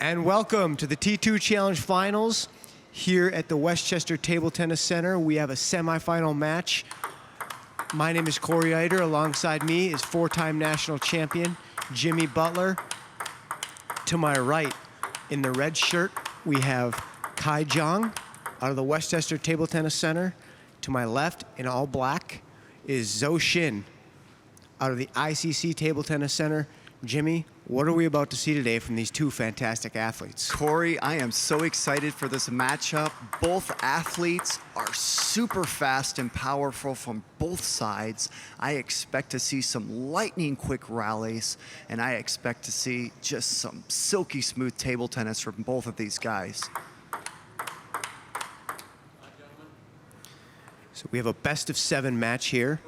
And welcome to the T2 Challenge Finals here at the Westchester Table Tennis Center. We have a semifinal match. My name is Corey Eider. Alongside me is four-time national champion Jimmy Butler. To my right, in the red shirt, we have Kai Zhang out of the Westchester Table Tennis Center. To my left, in all black, is ZHOU Xin out of the ICC Table Tennis Center. Jimmy, what are we about to see today from these two fantastic athletes? Corey, I am so excited for this matchup. Both athletes are super fast and powerful from both sides. I expect to see some lightning quick rallies, and I expect to see just some silky smooth table tennis from both of these guys. So we have a best of 7 match here.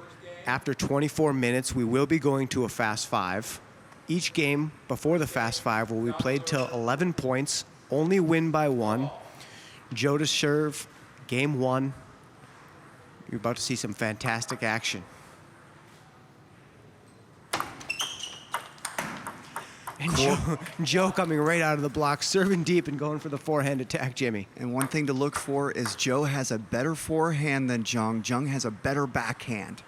After 24 minutes, we will be going to a fast 5. Each game before the fast 5 will be played till 11 points, only win by 1. Joe to serve, game 1. You're about to see some fantastic action. And Joe coming right out of the block, serving deep and going for the forehand attack, Jimmy. And one thing to look for is Joe has a better forehand than Zhang. Zhang has a better backhand.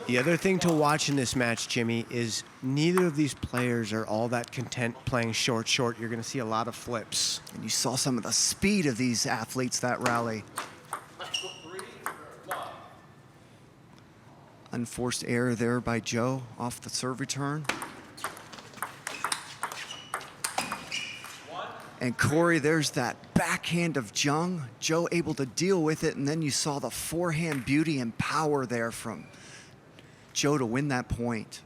The other thing to watch in this match, Jimmy, is neither of these players are all that content playing short. You're going to see a lot of flips. And you saw some of the speed of these athletes that rally. Unforced error there by Joe off the serve return. And Corey, there's that backhand of Zhang. Joe able to deal with it, and then you saw the forehand beauty and power there from Joe to win that point.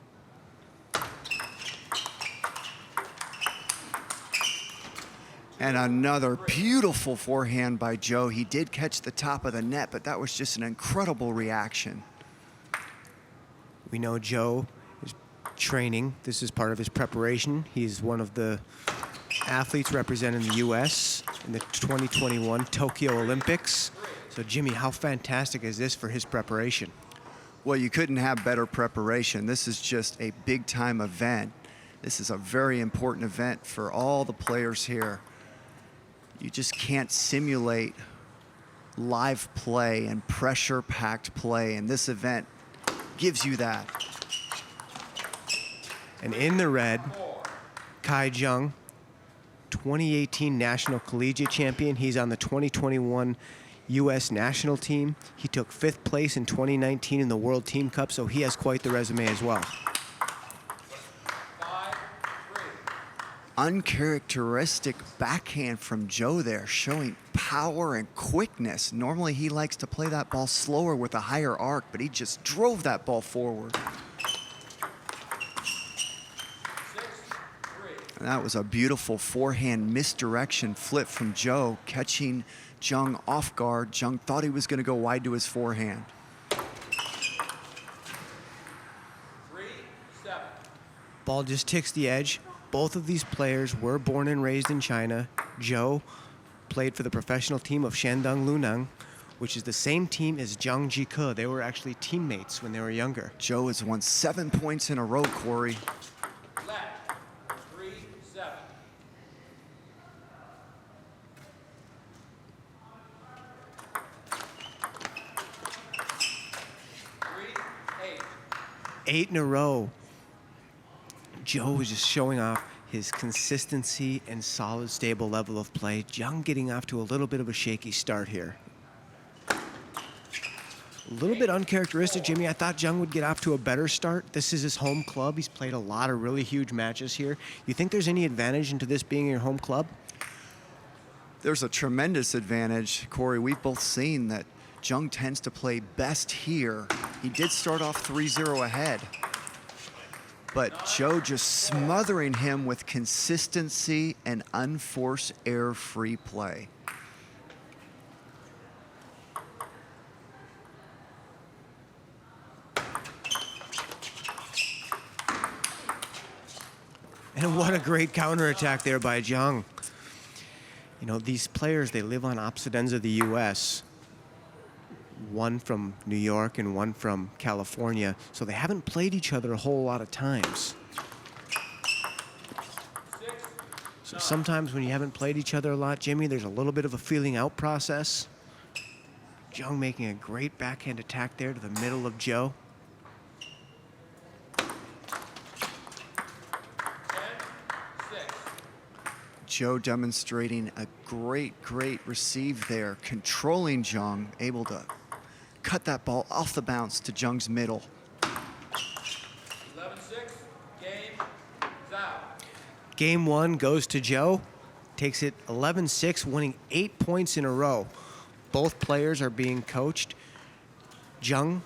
And another beautiful forehand by Joe. He did catch the top of the net, but that was just an incredible reaction. We know Joe is training. This is part of his preparation. He's one of the athletes representing the U.S. in the 2021 Tokyo Olympics. So Jimmy, how fantastic is this for his preparation? Well, you couldn't have better preparation. This is just a big-time event. This is a very important event for all the players here. You just can't simulate live play and pressure-packed play, and this event gives you that. And in the red, Kai Zhang, 2018 National Collegiate Champion. He's on the 2021 U.S. national team. He took 5th place in 2019 in the World Team Cup, so he has quite the resume as well. Uncharacteristic backhand from Joe there, showing power and quickness. Normally he likes to play that ball slower with a higher arc, but he just drove that ball forward. And that was a beautiful forehand misdirection flip from Joe, catching Zhang off guard. Zhang thought he was going to go wide to his forehand. 3-7. Ball just ticks the edge. Both of these players were born and raised in China. Joe played for the professional team of Shandong Luneng, which is the same team as Zhang Jike. They were actually teammates when they were younger. Joe has won 7 points in a row, Corey. Left. 3-7. Eight in a row. Joe was just showing off his consistency and solid, stable level of play. Zhang getting off to a little bit of a shaky start here. A little bit uncharacteristic, Jimmy. I thought Zhang would get off to a better start. This is his home club. He's played a lot of really huge matches here. You think there's any advantage into this being your home club? There's a tremendous advantage, Corey. We've both seen that Zhang tends to play best here. He did start off 3-0 ahead, but Joe just smothering him with consistency and unforced error-free play. And what a great counterattack there by Zhang. You know, these players, they live on opposite ends of the U.S. one from New York and one from California, so they haven't played each other a whole lot of times. So sometimes when you haven't played each other a lot, Jimmy, there's a little bit of a feeling out process. ZHANG making a great backhand attack there to the middle of ZHOU. 10, 6. ZHOU demonstrating a great receive there, controlling ZHANG, able to cut that ball off the bounce to ZHANG's middle. 11-6. Game. ZHOU. Game 1 goes to ZHOU, takes it 11-6, winning 8 points in a row. Both players are being coached. ZHANG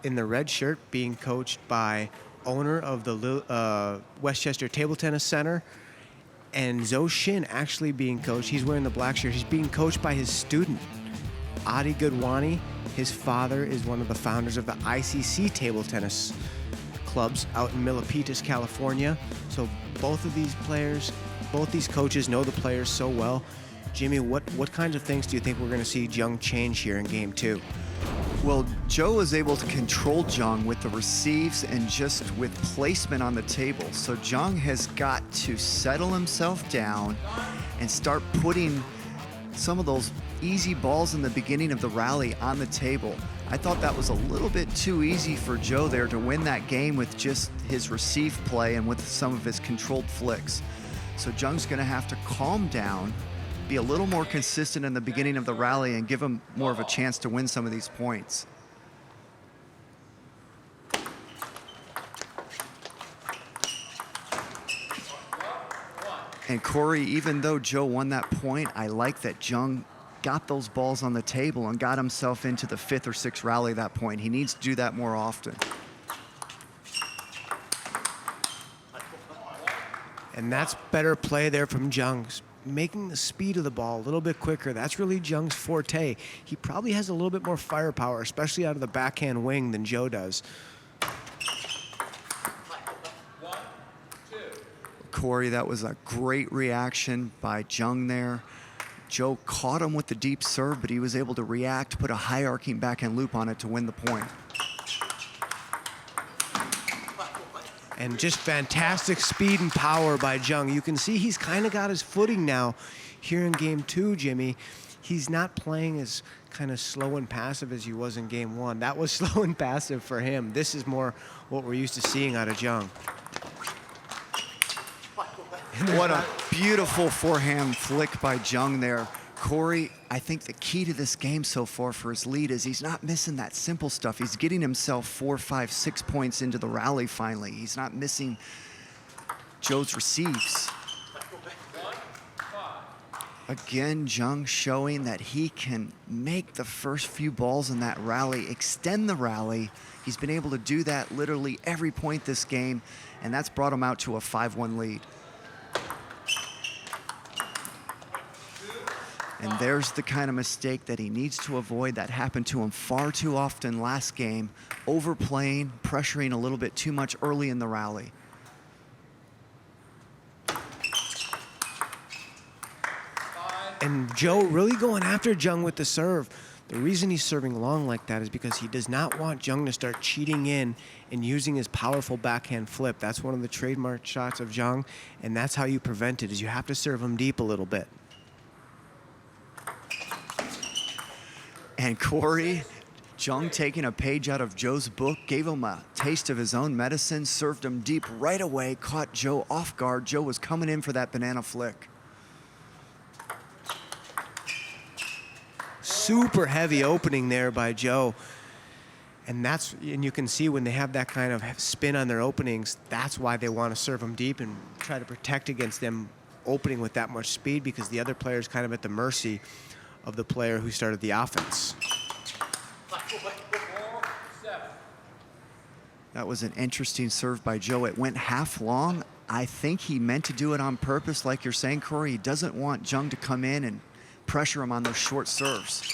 in the red shirt being coached by owner of the Westchester Table Tennis Center, and ZHOU Xin actually being coached. He's wearing the black shirt. He's being coached by his student, Adi Goodwani. His father is one of the founders of the ICC table tennis clubs out in Milpitas, California. So both of these players, both these coaches know the players so well. Jimmy, what kinds of things do you think we're going to see ZHANG change here in Game 2? Well, ZHOU was able to control ZHANG with the receives and just with placement on the table. So ZHANG has got to settle himself down and start putting some of those easy balls in the beginning of the rally on the table. I thought that was a little bit too easy for ZHOU there to win that game with just his receive play and with some of his controlled flicks. So ZHANG's going to have to calm down, be a little more consistent in the beginning of the rally, and give him more of a chance to win some of these points. And Corey, even though ZHOU won that point, I like that ZHANG got those balls on the table and got himself into the 5th or 6th rally that point. He needs to do that more often. And that's better play there from ZHANG, making the speed of the ball a little bit quicker. That's really ZHANG's forte. He probably has a little bit more firepower, especially out of the backhand wing, than ZHOU does. 1, 2. Corey, that was a great reaction by ZHANG there. ZHOU caught him with the deep serve, but he was able to react, put a high arcing backhand loop on it to win the point. And just fantastic speed and power by ZHANG. You can see he's kind of got his footing now here in Game 2, Jimmy. He's not playing as kind of slow and passive as he was in Game 1. That was slow and passive for him. This is more what we're used to seeing out of ZHANG. What a beautiful forehand flick by ZHANG there. Corey, I think the key to this game so far for his lead is he's not missing that simple stuff. He's getting himself 4, 5, 6 points into the rally finally. He's not missing ZHOU's receives. Again, ZHANG showing that he can make the first few balls in that rally, extend the rally. He's been able to do that literally every point this game, and that's brought him out to a 5-1 lead. And there's the kind of mistake that he needs to avoid that happened to him far too often last game, overplaying, pressuring a little bit too much early in the rally. And ZHOU really going after ZHANG with the serve. The reason he's serving long like that is because he does not want ZHANG to start cheating in and using his powerful backhand flip. That's one of the trademark shots of ZHANG, and that's how you prevent it, is you have to serve him deep a little bit. And Corey, ZHANG taking a page out of ZHOU's book, gave him a taste of his own medicine, served him deep right away, caught ZHOU off guard. ZHOU was coming in for that banana flick. Super heavy opening there by ZHOU. And you can see when they have that kind of spin on their openings, that's why they want to serve them deep and try to protect against them opening with that much speed, because the other player is kind of at the mercy of the player who started the offense. 4, 7. That was an interesting serve by ZHOU. It went half long. I think he meant to do it on purpose, like you're saying, Corey. He doesn't want ZHANG to come in and pressure him on those short serves.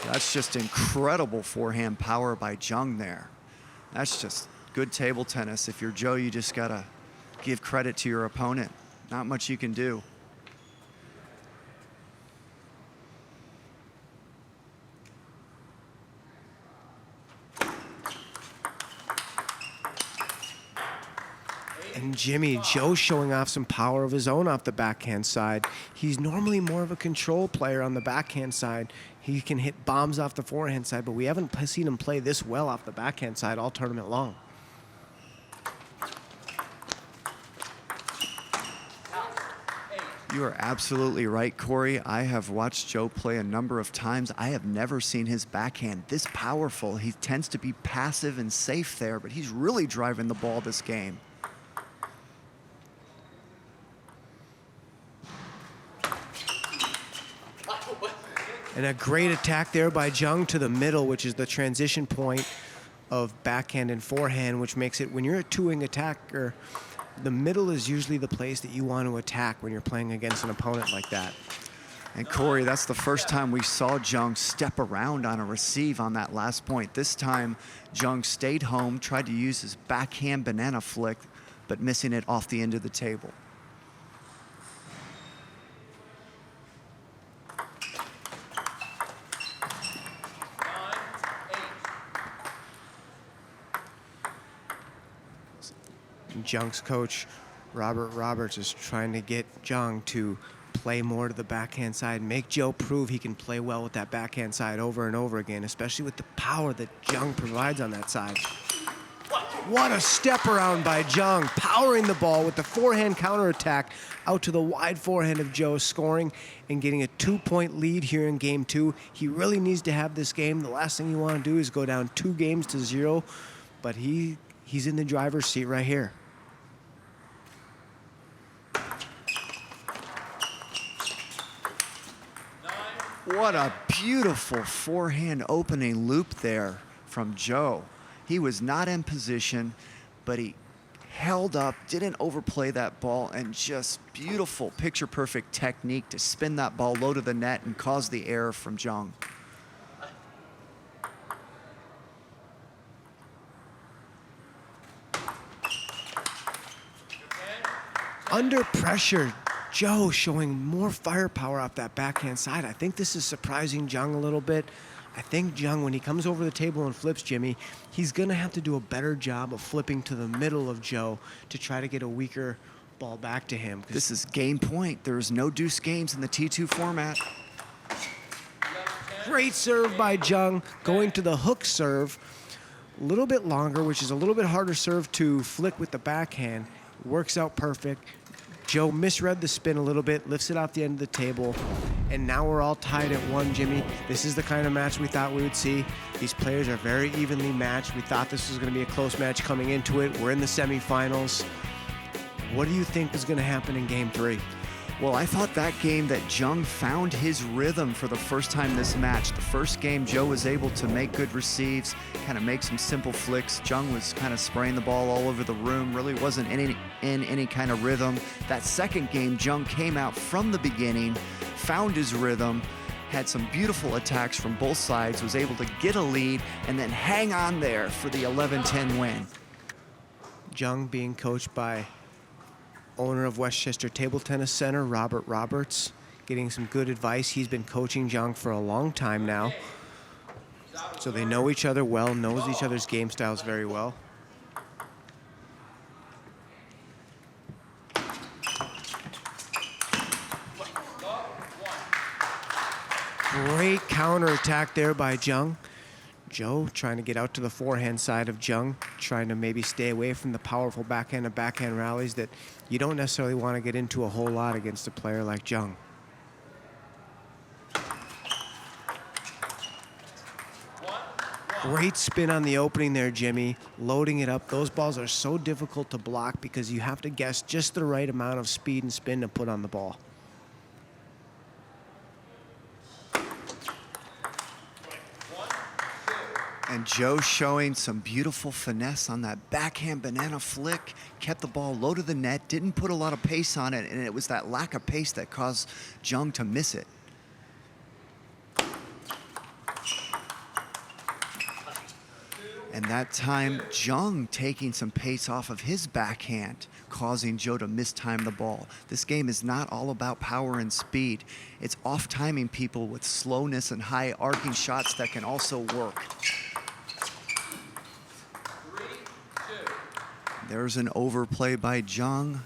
That's just incredible forehand power by ZHANG there. That's just good table tennis. If you're ZHOU, you just gotta give credit to your opponent. Not much you can do. And Jimmy, Joe showing off some power of his own off the backhand side. He's normally more of a control player on the backhand side. He can hit bombs off the forehand side, but we haven't seen him play this well off the backhand side all tournament long. You are absolutely right, Corey. I have watched Joe play a number of times. I have never seen his backhand this powerful. He tends to be passive and safe there, but he's really driving the ball this game. And a great attack there by ZHANG to the middle, which is the transition point of backhand and forehand, which makes it, when you're a two-wing attacker, the middle is usually the place that you want to attack when you're playing against an opponent like that. And Corey, that's the first time we saw ZHANG step around on a receive on that last point. This time, ZHANG stayed home, tried to use his backhand banana flick, but missing it off the end of the table. ZHANG's coach, Robert Roberts, is trying to get ZHANG to play more to the backhand side, make Joe prove he can play well with that backhand side over and over again, especially with the power that ZHANG provides on that side. What a step around by ZHANG, powering the ball with the forehand counterattack out to the wide forehand of Joe, scoring and getting a 2-point lead here in game 2. He really needs to have this game. The last thing you want to do is go down 2-0, but he's in the driver's seat right here. What a beautiful forehand opening loop there from Joe. He was not in position, but he held up, didn't overplay that ball, and just beautiful, picture-perfect technique to spin that ball low to the net and cause the error from ZHANG. Under pressure, Joe showing more firepower off that backhand side. I think this is surprising ZHANG a little bit. I think ZHANG, when he comes over the table and flips, Jimmy, he's going to have to do a better job of flipping to the middle of Joe to try to get a weaker ball back to him. This is game point. There's no deuce games in the T2 format. Great serve by ZHANG, going to the hook serve. A little bit longer, which is a little bit harder serve to flick with the backhand. Works out perfect. Joe misread the spin a little bit, lifts it off the end of the table, and now we're all tied at 1, Jimmy. This is the kind of match we thought we would see. These players are very evenly matched. We thought this was going to be a close match coming into it. We're in the semifinals. What do you think is going to happen in game 3? Well, I thought that game that ZHANG found his rhythm for the first time this match. The first game, Joe was able to make good receives, kind of make some simple flicks. ZHANG was kind of spraying the ball all over the room, really wasn't in any kind of rhythm. That second game, ZHANG came out from the beginning, found his rhythm, had some beautiful attacks from both sides, was able to get a lead, and then hang on there for the 11-10 win. ZHANG being coached by owner of Westchester Table Tennis Center, Robert Roberts, getting some good advice. He's been coaching ZHANG for a long time now. So they know each other well, knows each other's game styles very well. Great counterattack there by ZHANG. Joe trying to get out to the forehand side of ZHANG, trying to maybe stay away from the powerful backhand and backhand rallies that you don't necessarily want to get into a whole lot against a player like ZHANG. Great spin on the opening there, Jimmy, loading it up. Those balls are so difficult to block because you have to guess just the right amount of speed and spin to put on the ball. And Joe showing some beautiful finesse on that backhand banana flick, kept the ball low to the net, didn't put a lot of pace on it, and it was that lack of pace that caused ZHANG to miss it. And that time, ZHANG taking some pace off of his backhand, causing Joe to mistime the ball. This game is not all about power and speed. It's off-timing people with slowness and high arcing shots that can also work. There's an overplay by ZHANG.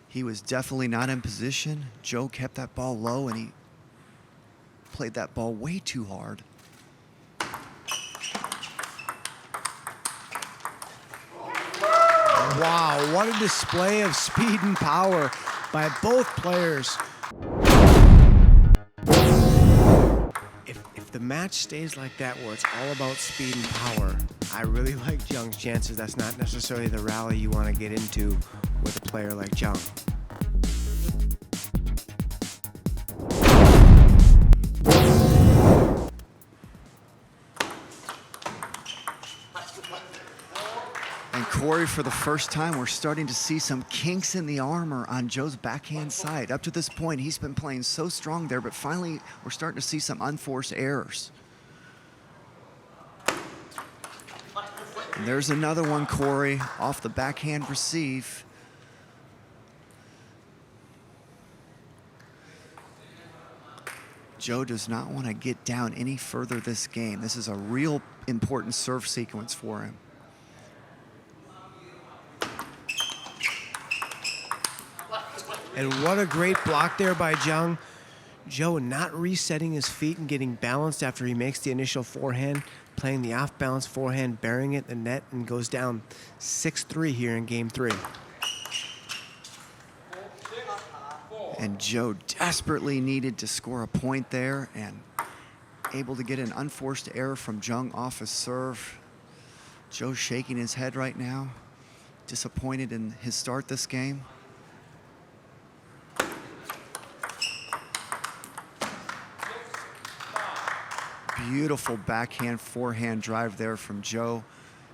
He was definitely not in position. ZHOU kept that ball low, and he played that ball way too hard. Wow, what a display of speed and power by both players. If the match stays like that, where it's all about speed and power, I really like ZHANG's chances. That's not necessarily the rally you want to get into with a player like ZHANG. And Corey, for the first time, we're starting to see some kinks in the armor on ZHOU's backhand side. Up to this point, he's been playing so strong there, but finally, we're starting to see some unforced errors. And there's another one, Corey, off the backhand receive. ZHOU does not want to get down any further this game. This is a real important serve sequence for him. And what a great block there by ZHANG. ZHOU not resetting his feet and getting balanced after he makes the initial forehand, playing the off-balance forehand, burying it in the net, and goes down 6-3 here in game 3. And ZHOU desperately needed to score a point there, and able to get an unforced error from ZHANG off his serve. ZHOU shaking his head right now, disappointed in his start this game. Beautiful backhand forehand drive there from ZHOU.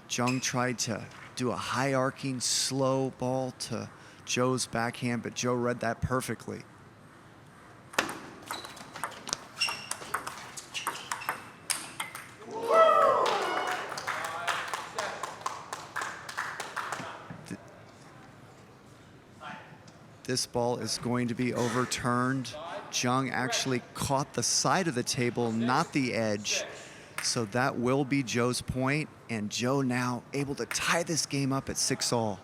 ZHANG tried to do a high arcing slow ball to ZHOU's backhand, but ZHOU read that perfectly. This ball is going to be overturned. ZHANG actually caught the side of the table, not the edge. So that will be ZHOU's point, and ZHOU now able to tie this game up at 6-all.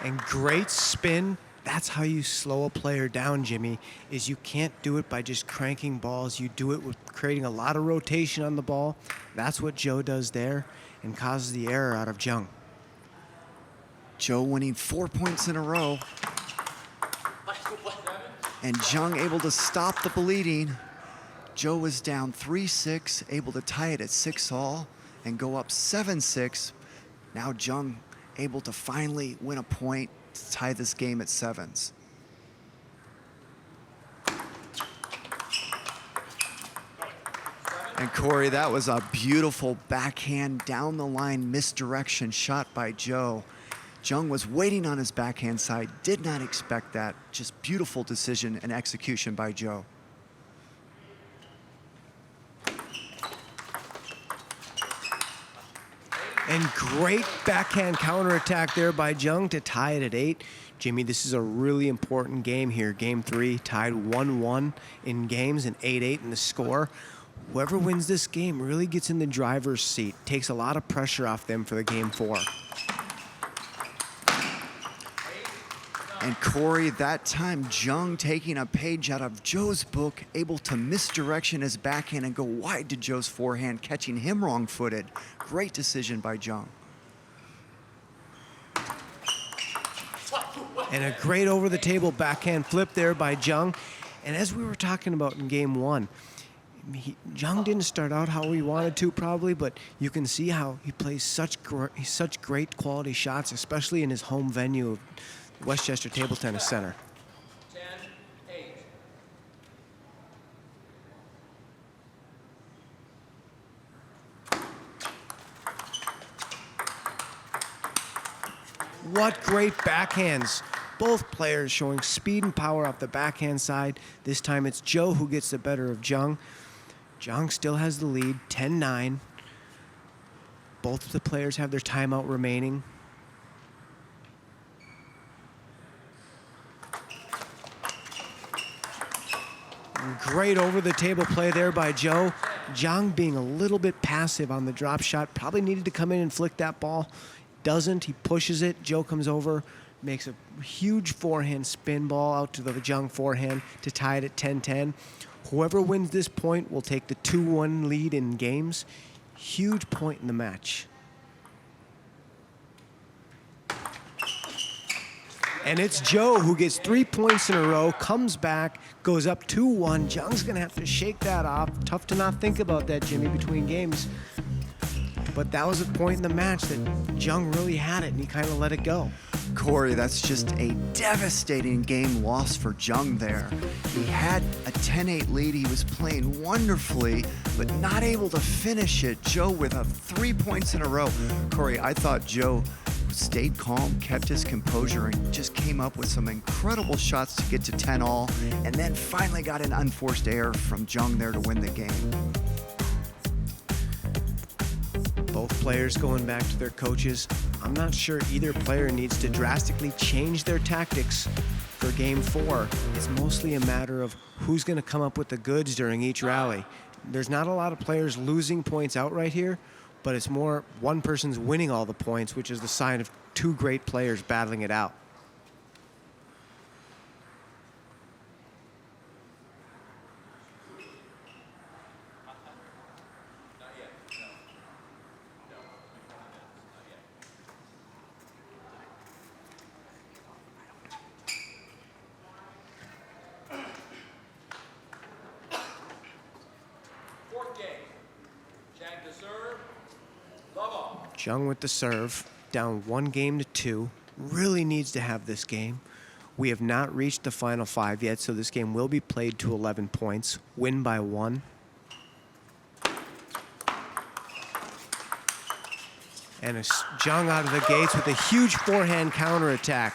And great spin. That's how you slow a player down, Jimmy, is you can't do it by just cranking balls. You do it with creating a lot of rotation on the ball. That's what ZHOU does there and causes the error out of ZHANG. ZHOU winning 4 points in a row. And ZHANG able to stop the bleeding. ZHOU was down 3-6, able to tie it at 6-all and go up 7-6. Now ZHANG able to finally win a point to tie this game at 7s. And Corey, that was a beautiful backhand down the line misdirection shot by ZHOU. ZHANG was waiting on his backhand side, did not expect that. Just beautiful decision and execution by ZHOU. And great backhand counterattack there by ZHANG to tie it at 8. Jimmy, this is a really important game here. Game 3 tied 1-1 in games and 8-8 in the score. Whoever wins this game really gets in the driver's seat, takes a lot of pressure off them for the game 4. And Corey, that time ZHANG taking a page out of ZHOU's book, able to misdirection his backhand and go wide to ZHOU's forehand, catching him wrong-footed. Great decision by ZHANG. And a great over-the-table backhand flip there by ZHANG. And as we were talking about in game 1, ZHANG didn't start out how he wanted to probably, but you can see how he plays such great quality shots, especially in his home venue of Westchester Table Tennis Center. 10-8. What great backhands. Both players showing speed and power off the backhand side. This time it's ZHOU who gets the better of ZHANG. ZHANG still has the lead, 10-9. Both of the players have their timeout remaining. Great over-the-table play there by Zhou. Zhang being a little bit passive on the drop shot. Probably needed to come in and flick that ball. Doesn't. He pushes it. Zhou comes over, makes a huge forehand spin ball out to the Zhang forehand to tie it at 10-10. Whoever wins this point will take the 2-1 lead in games. Huge point in the match. And it's Zhou who gets 3 points in a row, comes back, goes up 2-1. Zhang's gonna have to shake that off. Tough to not think about that, Jimmy, between games. But that was a point in the match that Zhang really had it, and he kind of let it go. Corey, that's just a devastating game loss for Zhang there. He had a 10-8 lead. He was playing wonderfully, but not able to finish it. Zhou with 3 points in a row. Corey, I thought Zhou stayed calm, kept his composure, and just came up with some incredible shots to get to 10-all, and then finally got an unforced error from Zhang there to win the game. Both players going back to their coaches. I'm not sure either player needs to drastically change their tactics for game 4. It's mostly a matter of who's going to come up with the goods during each rally. There's not a lot of players losing points outright here, but it's more one person's winning all the points, which is the sign of two great players battling it out. Fourth game. Zhang to serve. Love off. Zhang with the serve, down 1-2. Really needs to have this game. We have not reached the final 5 yet, so this game will be played to 11 points. Win by 1. And Zhang out of the gates with a huge forehand counterattack.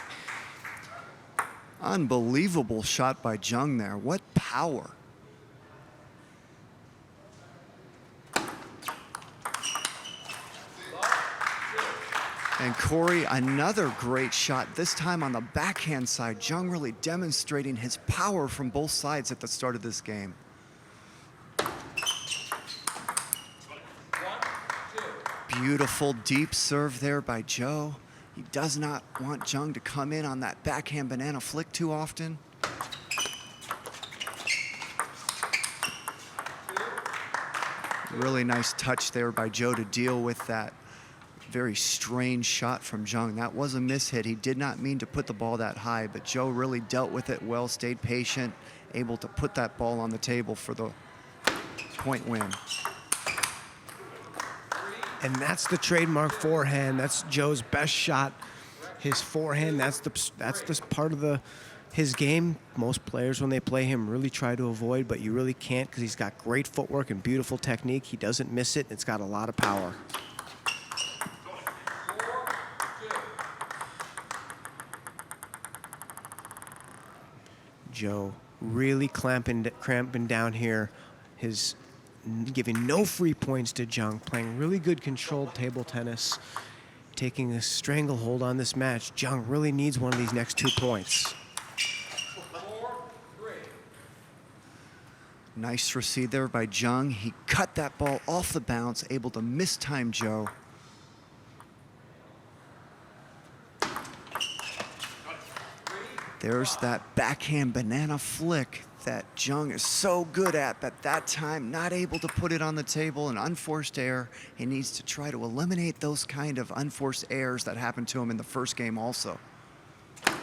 Unbelievable shot by Zhang there. What power. And Corey, another great shot, this time on the backhand side. Zhang really demonstrating his power from both sides at the start of this game. 1-2. Beautiful deep serve there by Zhou. He does not want Zhang to come in on that backhand banana flick too often. Really nice touch there by Zhou to deal with that very strange shot from Zhang. That was a mishit. He did not mean to put the ball that high, but Zhou really dealt with it well, stayed patient, able to put that ball on the table for the point win. And that's the trademark forehand. That's Zhou's best shot. His forehand, that's the part of his game. Most players, when they play him, really try to avoid, but you really can't because he's got great footwork and beautiful technique. He doesn't miss it. It's got a lot of power. Zhou really cramping down here. His giving no free points to Zhang, playing really good controlled table tennis, taking a stranglehold on this match. Zhang really needs one of these next 2 points. 4-3. Nice receive there by Zhang. He cut that ball off the bounce, able to mistime Zhou. There's that backhand banana flick that Zhang is so good at, but that time not able to put it on the table, an unforced error. He needs to try to eliminate those kind of unforced errors that happened to him in the first game also. 3-6.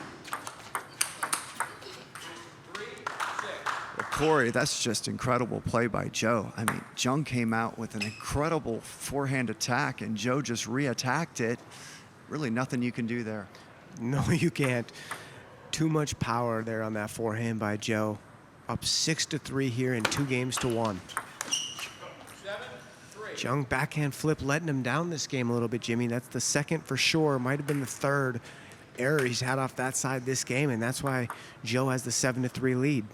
Well, Corey, that's just incredible play by Zhou. I mean, Zhang came out with an incredible forehand attack, and Zhou just re-attacked it. Really nothing you can do there. No, you can't. Too much power there on that forehand by Zhou. Up 6-3 here in 2-1. 7-3. Zhang backhand flip letting him down this game a little bit, Jimmy. That's the second for sure. Might have been the third error he's had off that side this game, and that's why Zhou has the 7-3 lead.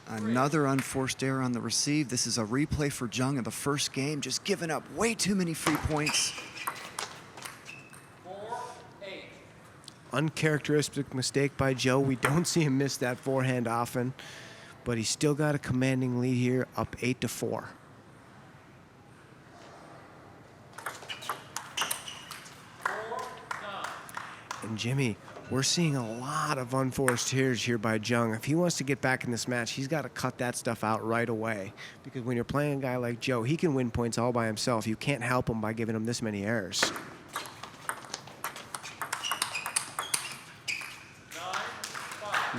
Another unforced error on the receive. This is a replay for Zhang of the first game, just giving up way too many free points. 4-8. uncharacteristic mistake by Zhou. We don't see him miss that forehand often, but he's still got a commanding lead here, up 8-4. And Jimmy, we're seeing a lot of unforced errors here by Zhang. If he wants to get back in this match, he's got to cut that stuff out right away. Because when you're playing a guy like Zhou, he can win points all by himself. You can't help him by giving him this many errors.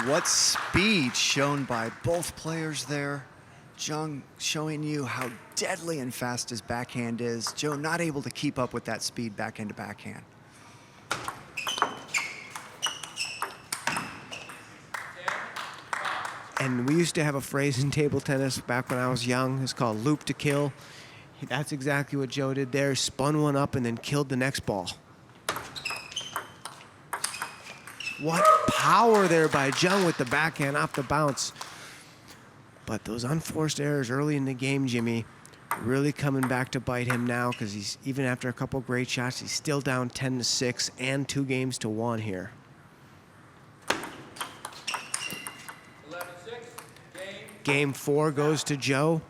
What speed shown by both players there. Zhang showing you how deadly and fast his backhand is. Zhou not able to keep up with that speed backhand to backhand. And we used to have a phrase in table tennis back when I was young. It's called loop to kill. That's exactly what Zhou did there. Spun one up and then killed the next ball. What power there by Zhang with the backhand off the bounce. But those unforced errors early in the game, Jimmy, really coming back to bite him now, because he's, even after a couple great shots, he's still down 10-6 and 2-1 here. 11-6. Game 4 goes to Zhou.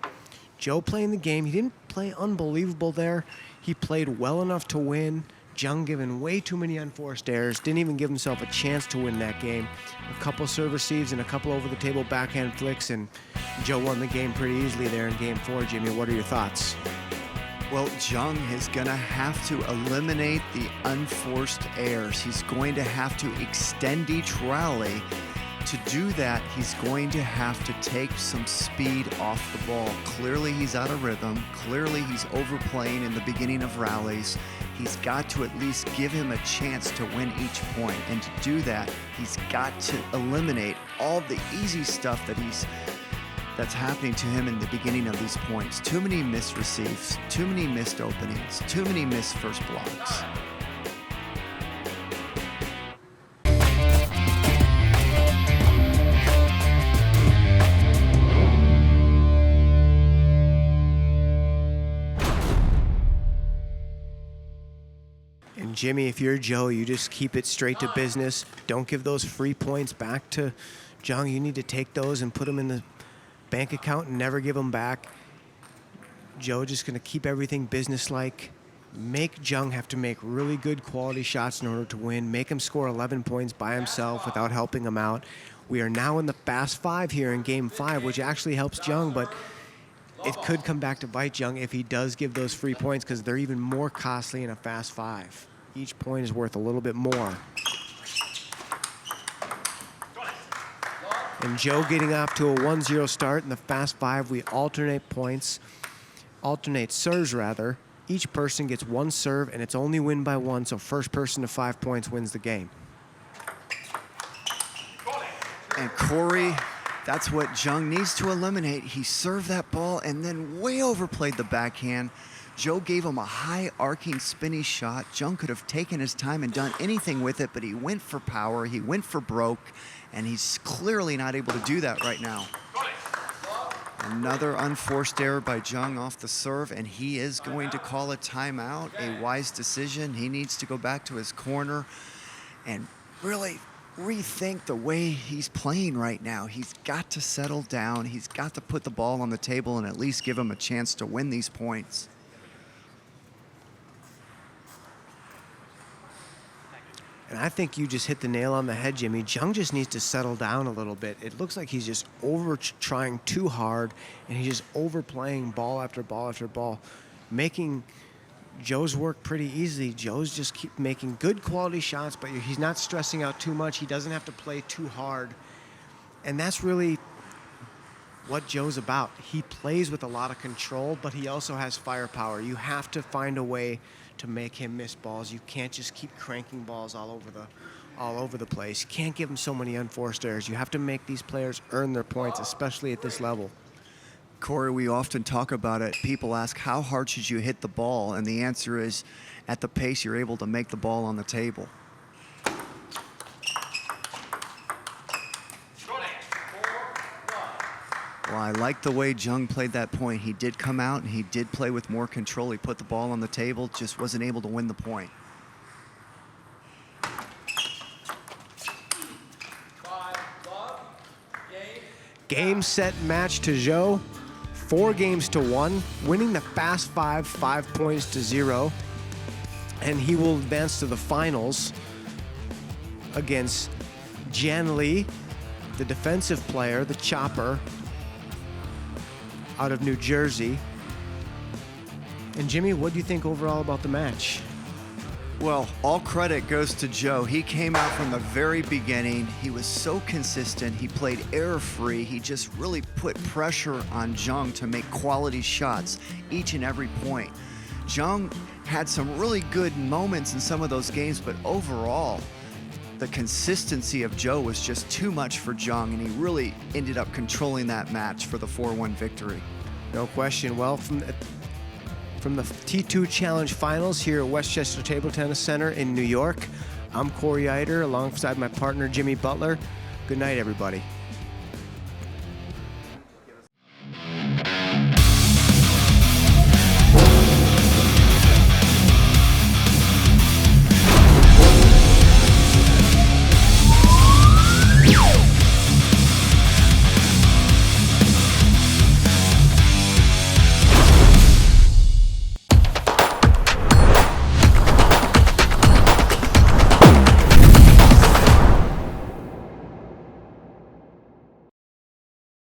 Zhou playing the game. He didn't play unbelievable there. He played well enough to win. Zhang giving way too many unforced errors. Didn't even give himself a chance to win that game. A couple serve receives and a couple over-the-table backhand flicks, and Zhou won the game pretty easily there in Game 4. Jimmy, what are your thoughts? Well, Zhang is going to have to eliminate the unforced errors. He's going to have to extend each rally. To do that, he's going to have to take some speed off the ball. Clearly, he's out of rhythm. Clearly, he's overplaying in the beginning of rallies. He's got to at least give him a chance to win each point. And to do that, he's got to eliminate all the easy stuff that's happening to him in the beginning of these points. Too many missed receives, too many missed openings, too many missed first blocks. And Jimmy, if you're Zhou, you just keep it straight to business. Don't give those free points back to Zhang. You need to take those and put them in the bank account and never give them back. Zhou just going to keep everything businesslike. Make Zhang have to make really good quality shots in order to win. Make him score 11 points by himself without helping him out. We are now in the fast 5 here in Game 5, which actually helps Zhang, but it could come back to bite Zhang if he does give those free points, because they're even more costly in a fast 5. Each point is worth a little bit more. And Zhou getting off to a 1-0 start in the fast 5. We alternate serves rather. Each person gets one serve, and it's only win by 1, so first person to 5 points wins the game. And Corey, that's what Zhang needs to eliminate. He served that ball and then way overplayed the backhand. Zhou gave him a high arcing spinny shot. Zhang could have taken his time and done anything with it, but he went for power, he went for broke, and he's clearly not able to do that right now. Another unforced error by Zhang off the serve, and he is going to call a timeout, a wise decision. He needs to go back to his corner and really rethink the way he's playing right now. He's got to settle down. He's got to put the ball on the table and at least give him a chance to win these points. And I think you just hit the nail on the head, Jimmy. Zhang just needs to settle down a little bit. It looks like he's just trying too hard, and he's just overplaying ball after ball after ball, making Zhou's work pretty easy. Zhou's just keep making good quality shots, but he's not stressing out too much. He doesn't have to play too hard. And that's really what Zhou's about. He plays with a lot of control, but he also has firepower. You have to find a way to make him miss balls. You can't just keep cranking balls all over the place. You can't give him so many unforced errors. You have to make these players earn their points, especially at this level. Corey, we often talk about it. People ask, how hard should you hit the ball? And the answer is, at the pace you're able to make the ball on the table. Well, I like the way Zhang played that point. He did come out and he did play with more control. He put the ball on the table, just wasn't able to win the point. Game, set, match to ZHOU. 4 games to 1, winning the fast 5 points to 0. And he will advance to the finals against Jan Lee, the defensive player, the chopper, out of New Jersey. And Jimmy, what do you think overall about the match? Well, all credit goes to ZHOU. He came out from the very beginning. He was so consistent. He played error-free. He just really put pressure on ZHANG to make quality shots each and every point. ZHANG had some really good moments in some of those games, but overall, the consistency of ZHOU was just too much for ZHANG, and he really ended up controlling that match for the 4-1 victory. No question. Well, from the T2 Challenge Finals here at Westchester Table Tennis Center in New York, I'm Corey Eider alongside my partner Jimmy Butler. Good night, everybody.